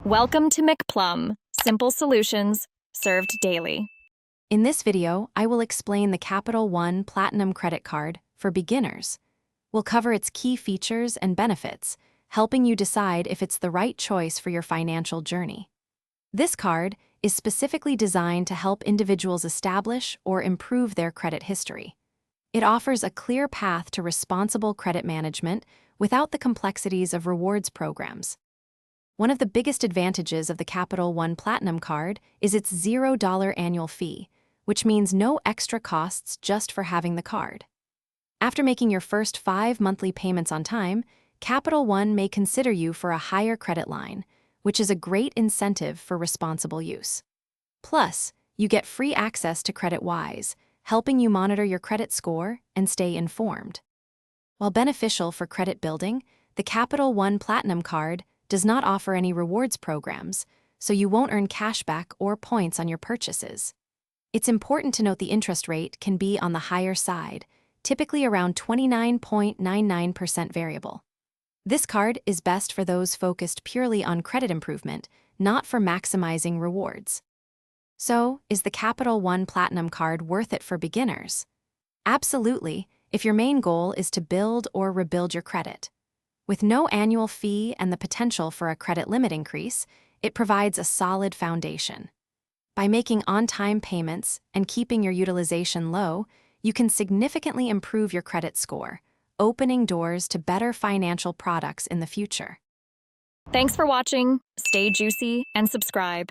Welcome to McPlum, simple solutions served daily. In this video, I will explain the Capital One Platinum Credit Card for beginners. We'll cover its key features and benefits, helping you decide if it's the right choice for your financial journey. This card is specifically designed to help individuals establish or improve their credit history. It offers a clear path to responsible credit management without the complexities of rewards programs. One of the biggest advantages of the Capital One Platinum Card is its $0 annual fee, which means no extra costs just for having the card. After making your first 5 monthly payments on time, Capital One may consider you for a higher credit line, which is a great incentive for responsible use. Plus, you get free access to CreditWise, helping you monitor your credit score and stay informed. While beneficial for credit building, the Capital One Platinum Card does not offer any rewards programs, so you won't earn cashback or points on your purchases. It's important to note the interest rate can be on the higher side, typically around 29.99% variable. This card is best for those focused purely on credit improvement, not for maximizing rewards. So, is the Capital One Platinum Card worth it for beginners? Absolutely, if your main goal is to build or rebuild your credit. With no annual fee and the potential for a credit limit increase, it provides a solid foundation. By making on-time payments and keeping your utilization low, you can significantly improve your credit score, opening doors to better financial products in the future. Thanks for watching. Stay juicy and subscribe.